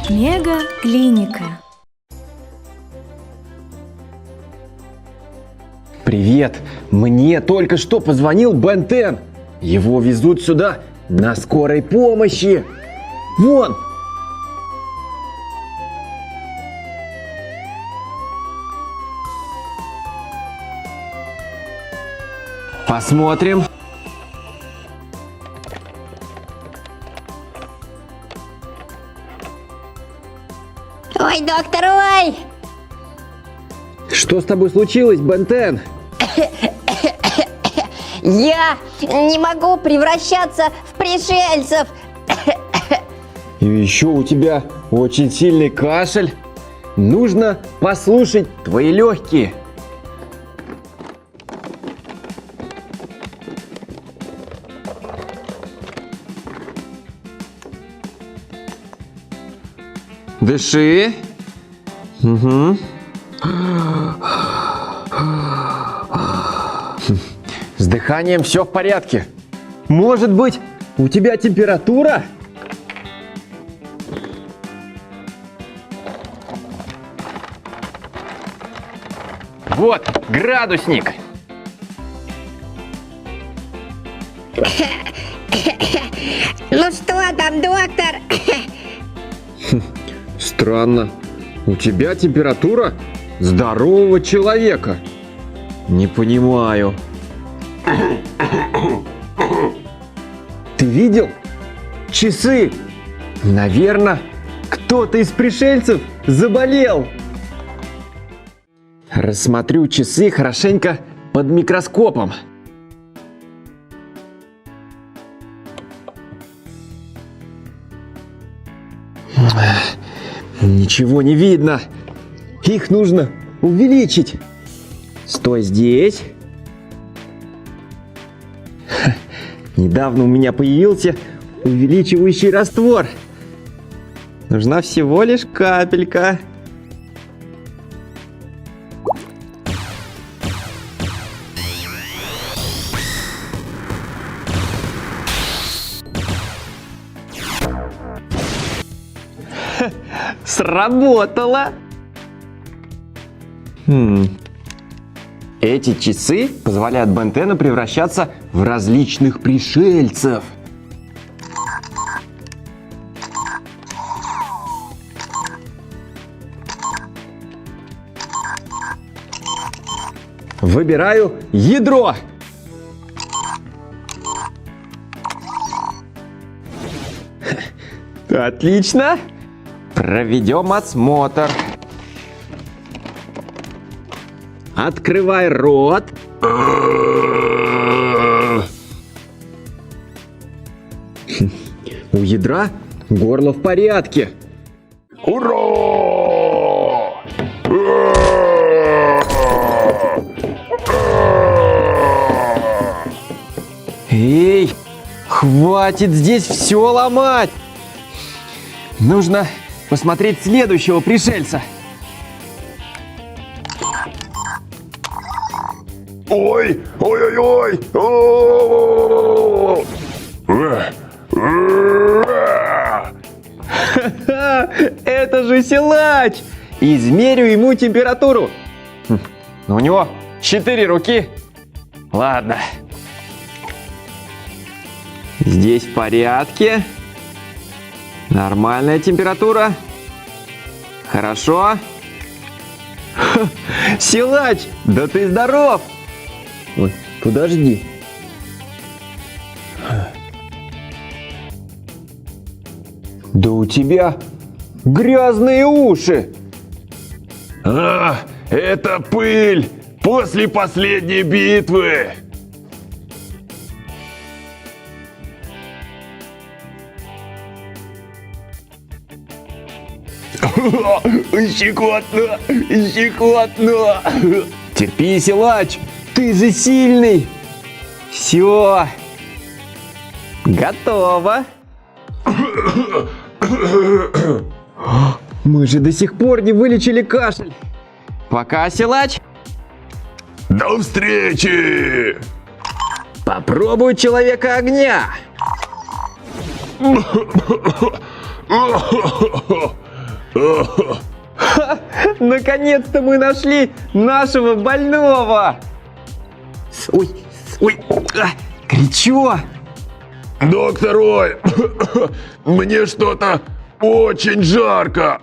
Мега-клиника. Привет! Мне только что позвонил Бен 10. Его везут сюда на скорой помощи. Вон! Посмотрим. Ой, доктор, ой! Что с тобой случилось, Бен 10? Я не могу превращаться в пришельцев! И еще у тебя очень сильный кашель. Нужно послушать твои легкие. Дыши. Угу. С дыханием все в порядке. Может быть, у тебя температура? Вот, градусник. Ну что там, доктор? Странно. У тебя температура здорового человека. Не понимаю. Ты видел? Часы. Наверное, кто-то из пришельцев заболел. Рассмотрю часы хорошенько под микроскопом. Ничего не видно. Их нужно увеличить. Стой здесь. Недавно у меня появился увеличивающий раствор. Нужна всего лишь капелька. Сработало! Эти часы позволяют Бен 10 превращаться в различных пришельцев. Выбираю ядро. Отлично! Проведем осмотр. Открывай рот. У ядра горло в порядке. Ура! Эй, хватит здесь все ломать. Нужно посмотреть следующего пришельца. Ой, ой-ой-ой! Ха-ха, это же силач! Измерю ему температуру. Но у него 4 руки. Ладно. Здесь в порядке. Нормальная температура. Хорошо. Ха, силач, да ты здоров! Ой, подожди. Да у тебя грязные уши. А, это пыль после последней битвы. Щекотно, щекотно. Терпи, силач, ты же сильный. Все. Готово. Мы же до сих пор не вылечили кашель. Пока, силач. До встречи! Попробуй человека огня. Наконец-то мы нашли нашего больного! Ой, кричу! Доктор Ой, мне что-то очень жарко.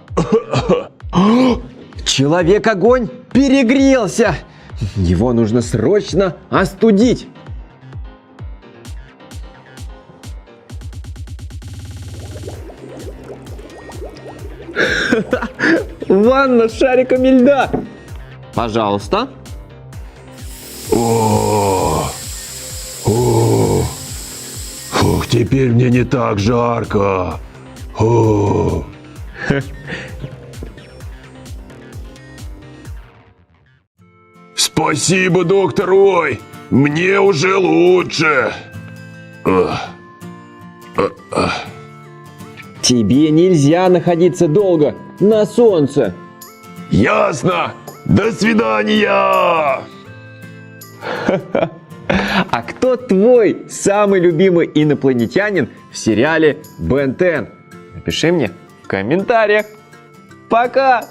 Человек-огонь перегрелся! Его нужно срочно остудить! Ванна с шариками льда! Пожалуйста. Фух, теперь мне не так жарко. О. Спасибо, доктор Ой, мне уже лучше. Тебе нельзя находиться долго на солнце. Ясно. До свидания. А кто твой самый любимый инопланетянин в сериале Бен 10? Напиши мне в комментариях. Пока!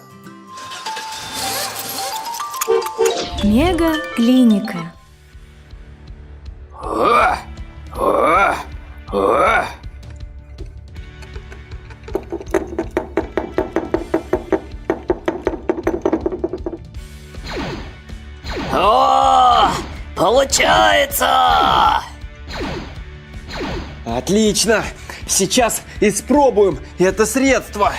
Мега-клиника. О, получается! Отлично! Сейчас испробуем это средство.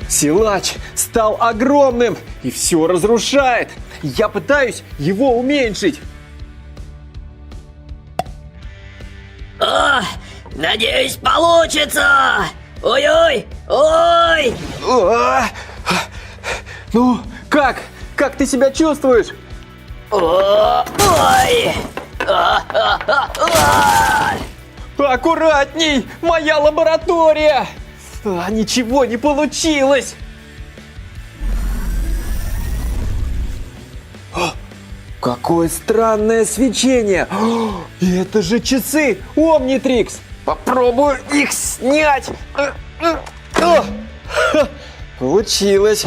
Силач стал огромным и все разрушает. Я пытаюсь его уменьшить. О, надеюсь, получится! Ой-ой! Ой! Ну, как? Как ты себя чувствуешь? Ой! Аккуратней! Моя лаборатория! Ничего не получилось! Какое странное свечение! Это же часы Omnitrix! Попробую их снять! Получилось!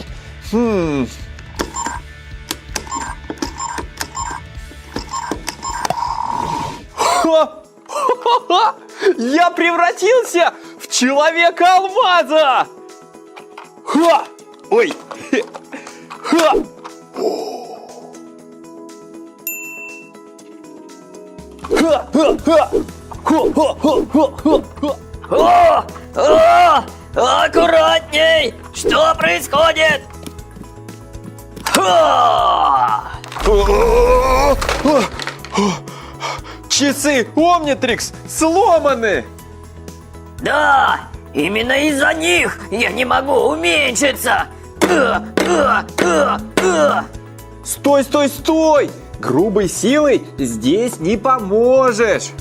Я превратился в Человека-алмаза! Ой! Аккуратней! Что происходит? Часы Omnitrix сломаны! Да, именно из-за них я не могу уменьшиться. Стой, стой, стой! Грубой силой здесь не поможешь!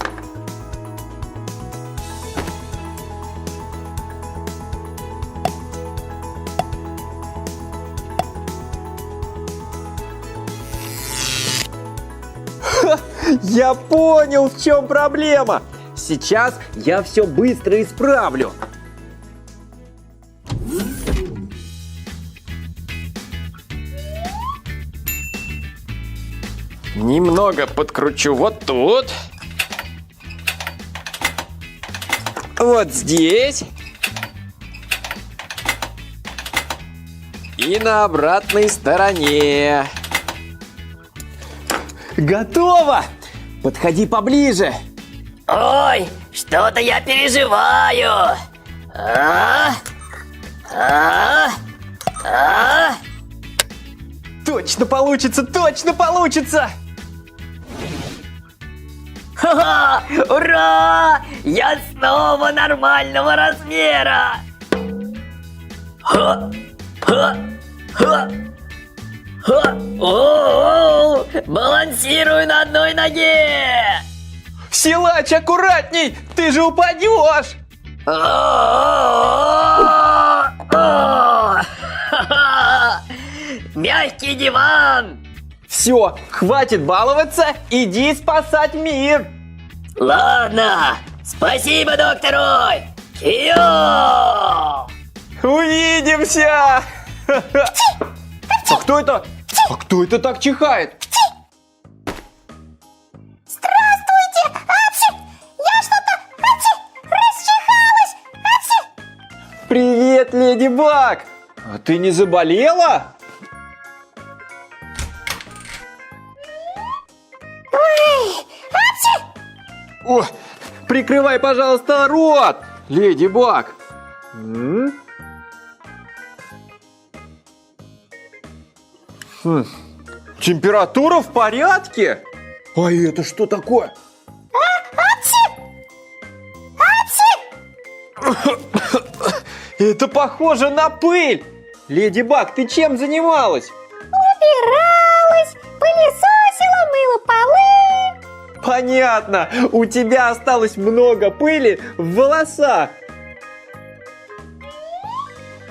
Я понял, в чем проблема! Сейчас я все быстро исправлю. Немного подкручу вот тут. Вот здесь. И на обратной стороне. Готово! Подходи поближе. Ой, что-то я переживаю. Точно получится, точно получится! Ха-ха! Ура! Я снова нормального размера! О-о-о! Балансирую на одной ноге! Силач, аккуратней! Ты же упадешь! Мягкий диван! Все, хватит баловаться, иди спасать мир! Ладно, спасибо, доктор Ой. Кио! Увидимся! А кто это? А кто это так чихает? Здравствуйте! Апси! Я что-то расчихалась! Апси! Привет, Леди Баг! А ты не заболела? О, прикрывай, пожалуйста, рот, Леди Баг. Температура в порядке? А это что такое? Это похоже на пыль. Леди Баг, ты чем занималась? Убиралась, пылесосила, мыла полы. Понятно, у тебя осталось много пыли в волосах.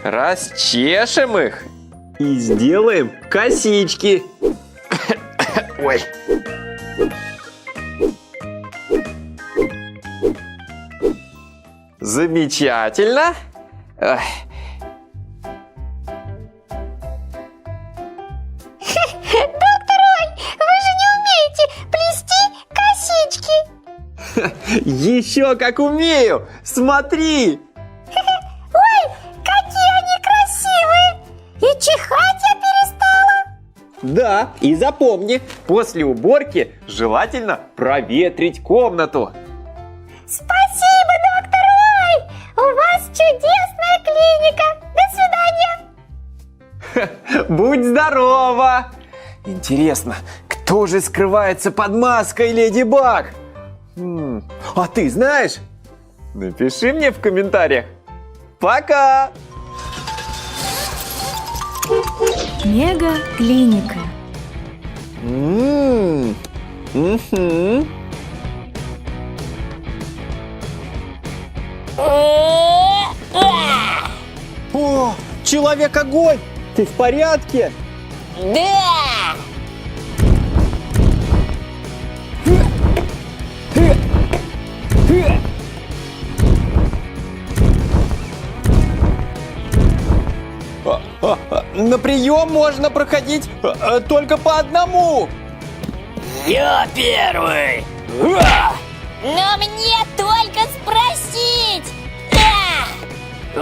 Расчешем их и сделаем косички. Ой. Замечательно. Ой. Доктор Ой, вы же не умеете плести косички. Еще как умею. Смотри. Ой, какие они красивые. И чихать я перестала. Да, и запомни, после уборки желательно проветрить комнату. Спасибо, доктор Ой. У вас чудесная клиника. До свидания. Будь здорова! Интересно, кто же скрывается под маской Леди Баг? А ты знаешь? Напиши мне в комментариях. Пока! Мега-клиника. О, Человек-огонь! Ты в порядке? Да. На прием можно проходить только по одному. Я первый! Но мне только спросить. Ой,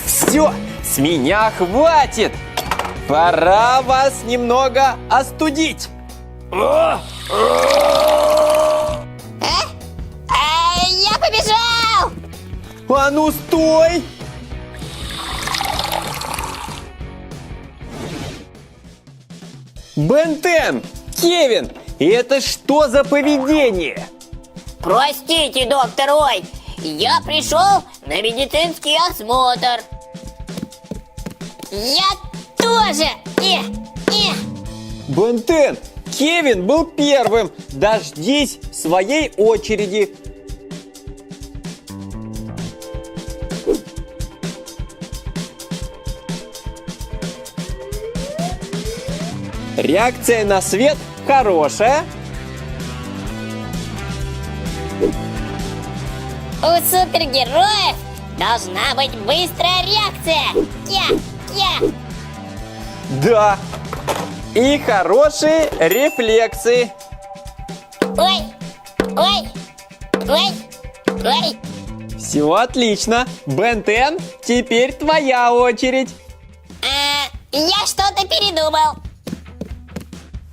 Все, с меня хватит. Пора вас немного остудить. я побежал. А ну стой! Бен 10! Кевин! Это что за поведение? Простите, доктор Ой, я пришел на медицинский осмотр. Я тоже. Бен 10! Кевин был первым! Дождись своей очереди! Реакция на свет хорошая. У супергероев должна быть быстрая реакция. Да. И хорошие рефлексы. Ой. Все отлично. Бен 10, теперь твоя очередь. Я что-то передумал.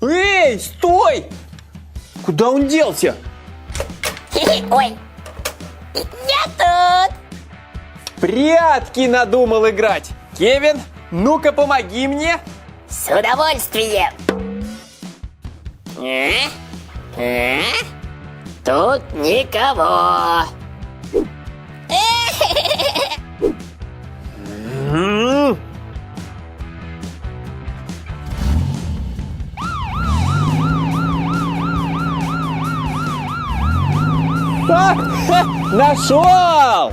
Эй, стой! Куда он делся? Ой. Я тут. Прятки надумал играть. Кевин, ну-ка помоги мне. С удовольствием! Тут никого! Нашел!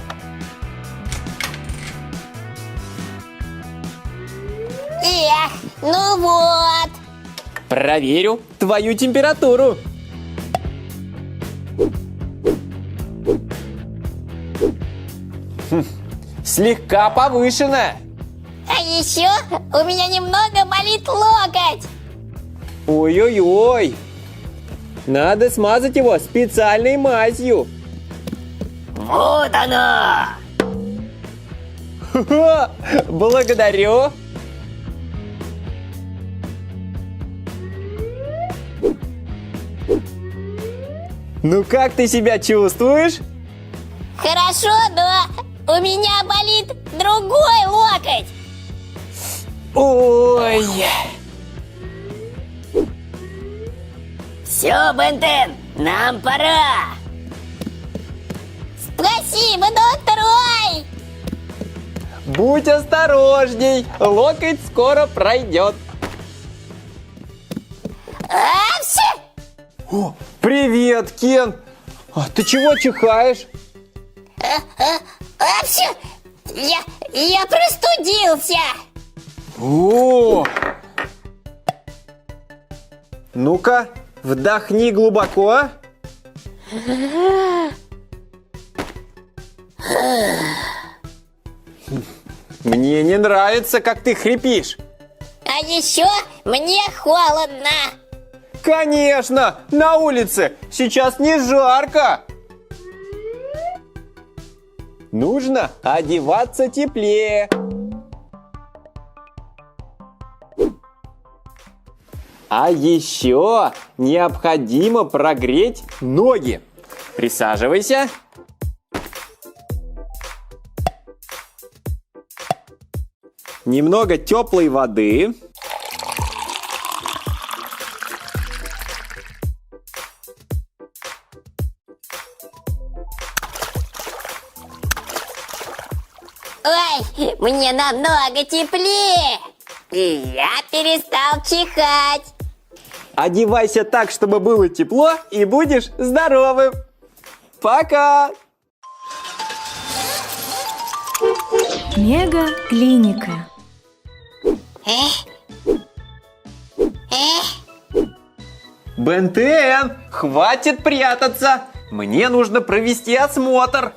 Ну вот. Проверю твою температуру. Слегка повышенная. А еще у меня немного болит локоть. Ой-ой-ой. Надо смазать его специальной мазью. Вот она! Ха-ха, благодарю. Ну как ты себя чувствуешь? Хорошо, но у меня болит другой локоть. Ой. Все, Бентен, нам пора! Спасибо, доктор Ой. Будь осторожней, локоть скоро пройдет. Апси! О, привет, Кен. А ты чего чихаешь? Апси! Я простудился. О! Ну-ка, вдохни глубоко. Мне не нравится, как ты хрипишь. А еще мне холодно. Конечно, на улице сейчас не жарко. Нужно одеваться теплее. А еще необходимо прогреть ноги. Присаживайся. Немного теплой воды. Ой, мне намного теплее. И я перестал чихать. Одевайся так, чтобы было тепло, и будешь здоровым. Пока! Мега-клиника. Бентен, хватит прятаться. Мне нужно провести осмотр.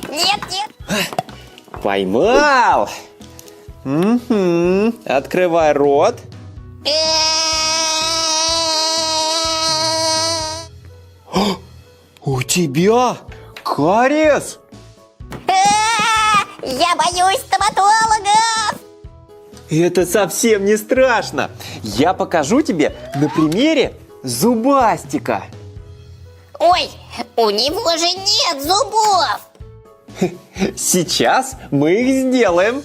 Нет. Поймал. Открывай рот. У тебя кариес. Я боюсь стоматологов. Это совсем не страшно. Я покажу тебе на примере зубастика. Ой, у него же нет зубов. Сейчас мы их сделаем.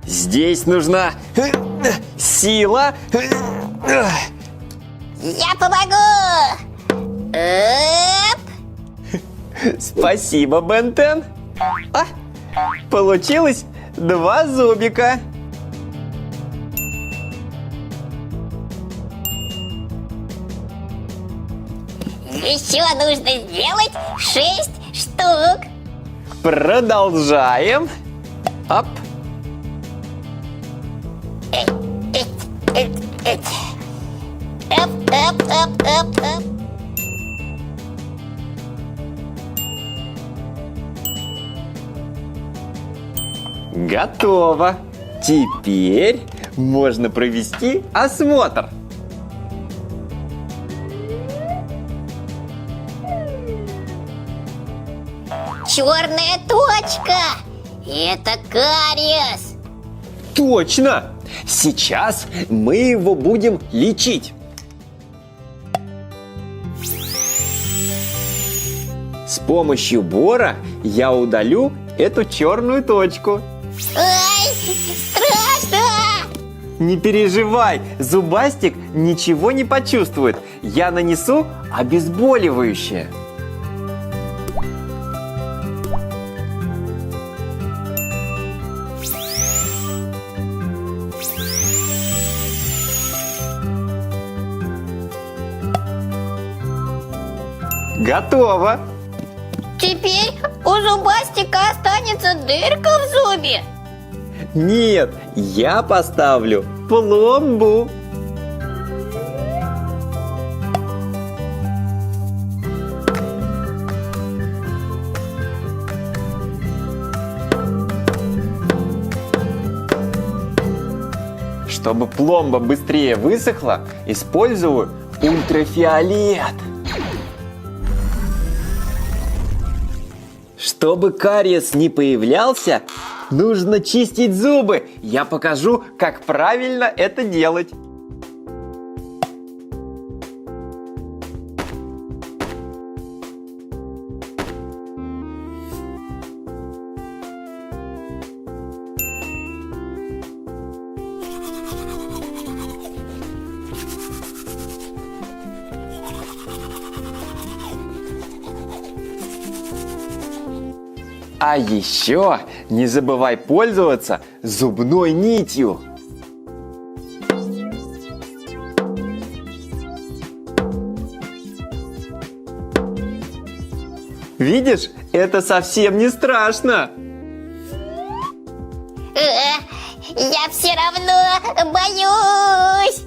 Здесь нужна сила. Я помогу. Оп. Спасибо, Бентен. Получилось 2 зубика. Еще нужно сделать 6 штук. Продолжаем. Оп. Оп. Готово. Теперь можно провести осмотр. Черная точка. Это кариес. Точно! Сейчас мы его будем лечить. С помощью бора я удалю эту черную точку. Ой, страшно. Не переживай, зубастик ничего не почувствует. Я нанесу обезболивающее. Готово. Теперь У зубастика останется дырка в зубе. Нет, я поставлю пломбу. Чтобы пломба быстрее высохла, использую ультрафиолет. Чтобы кариес не появлялся, нужно чистить зубы. Я покажу, как правильно это делать. А еще не забывай пользоваться зубной нитью. Видишь, это совсем не страшно. Я все равно боюсь.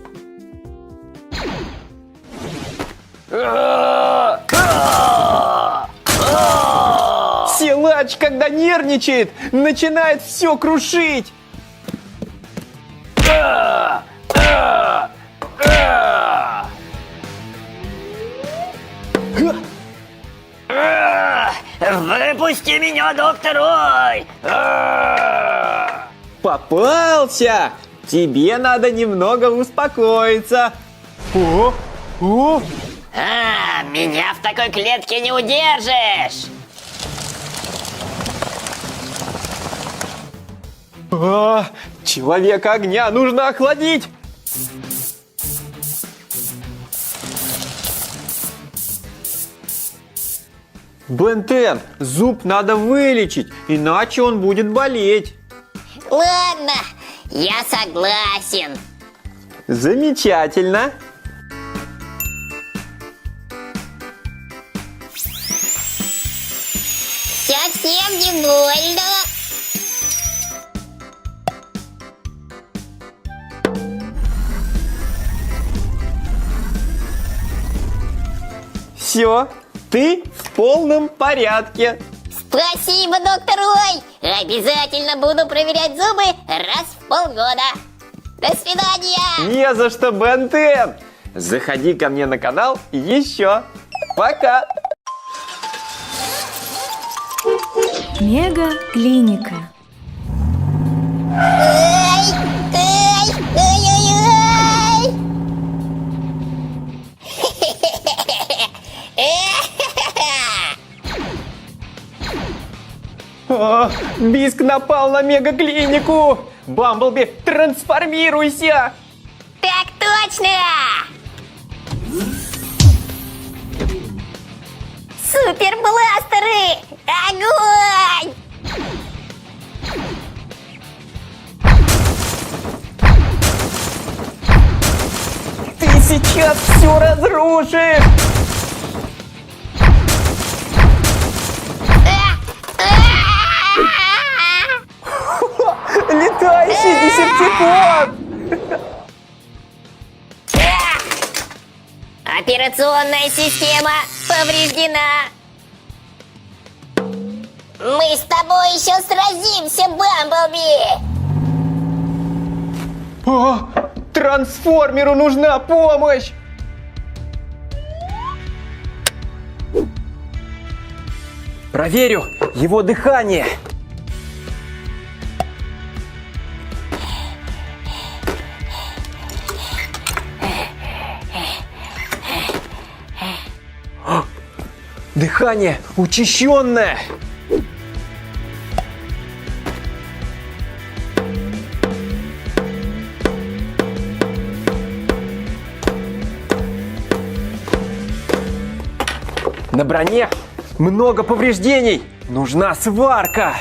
Силач, когда нервничает, начинает все крушить. Выпусти меня, доктор Ой! Попался! Тебе надо немного успокоиться. О! Меня в такой клетке не удержишь! Человека огня нужно охладить. Бен-Тен, зуб надо вылечить, иначе он будет болеть. Ладно, я согласен. Замечательно. Совсем не больно. Все, ты в полном порядке. Спасибо, доктор Ой. Обязательно буду проверять зубы раз в полгода. До свидания. Не за что, Бен-Тен. Заходи ко мне на канал еще. Пока. Мега клиника. Ай, ай, ай, ай, ай. Биск напал на мегаклинику. Бамблби, трансформируйся. Так точно! Супербластеры! Огонь! Ты сейчас все разрушишь. Летающий десептикон. Операционная система повреждена. Мы с тобой еще сразимся, Бамблби! Трансформеру нужна помощь. Проверю его дыхание. Дыхание учащенное. На броне много повреждений. Нужна сварка.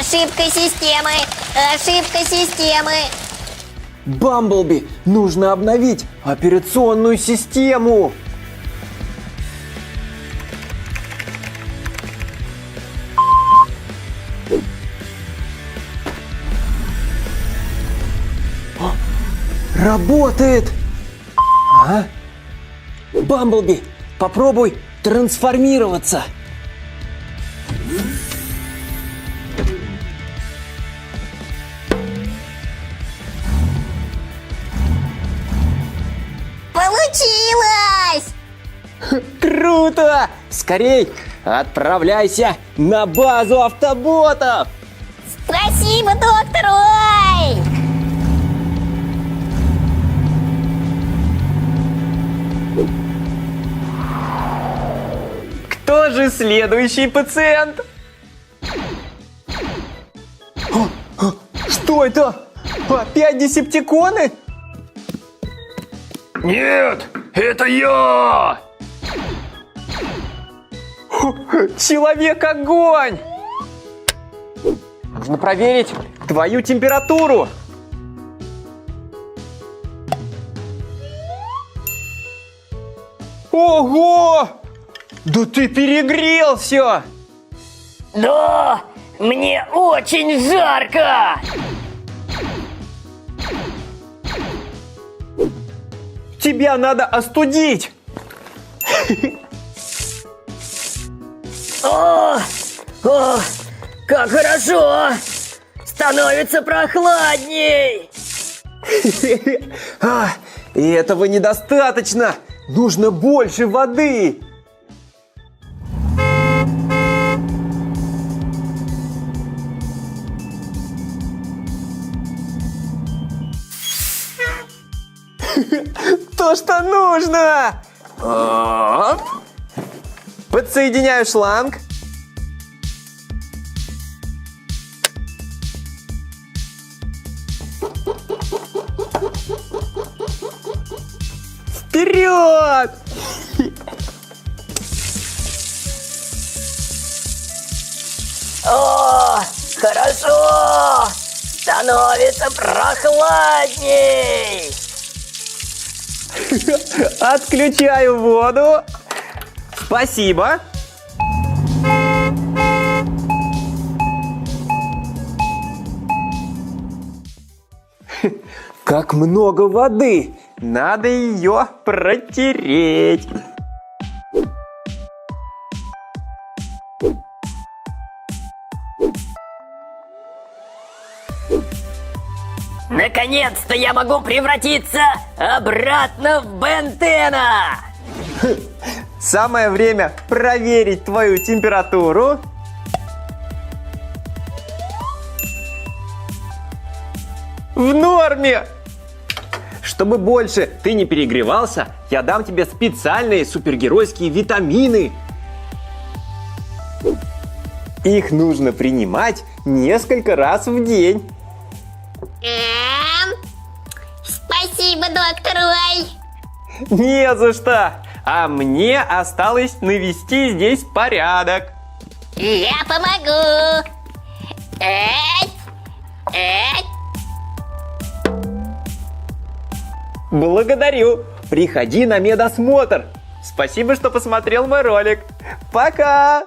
Ошибка системы! Ошибка системы! Бамблби, нужно обновить операционную систему. О, работает! А? Бамблби, попробуй трансформироваться. Получилось! Круто! Скорей отправляйся на базу автоботов! Спасибо, доктор Ой! Кто же следующий пациент? Что это? Опять десептиконы? Нет, это я! Человек-огонь! Нужно проверить твою температуру. Ого! Да ты перегрелся! Да, мне очень жарко! Тебя надо остудить! О, как хорошо! Становится прохладней! И этого недостаточно! Нужно больше воды! То, что нужно! Оп. Подсоединяю шланг. Вперед! О, хорошо! Становится прохладней! Отключаю воду. Спасибо. Как много воды! Надо ее протереть. Наконец-то я могу превратиться обратно в Бентена! Самое время проверить твою температуру. В норме! Чтобы больше ты не перегревался, я дам тебе специальные супергеройские витамины. Их нужно принимать несколько раз в день. Спасибо, доктор Ой! Не за что! А мне осталось навести здесь порядок. Я помогу! Эть! Эть! Благодарю! Приходи на медосмотр! Спасибо, что посмотрел мой ролик. Пока!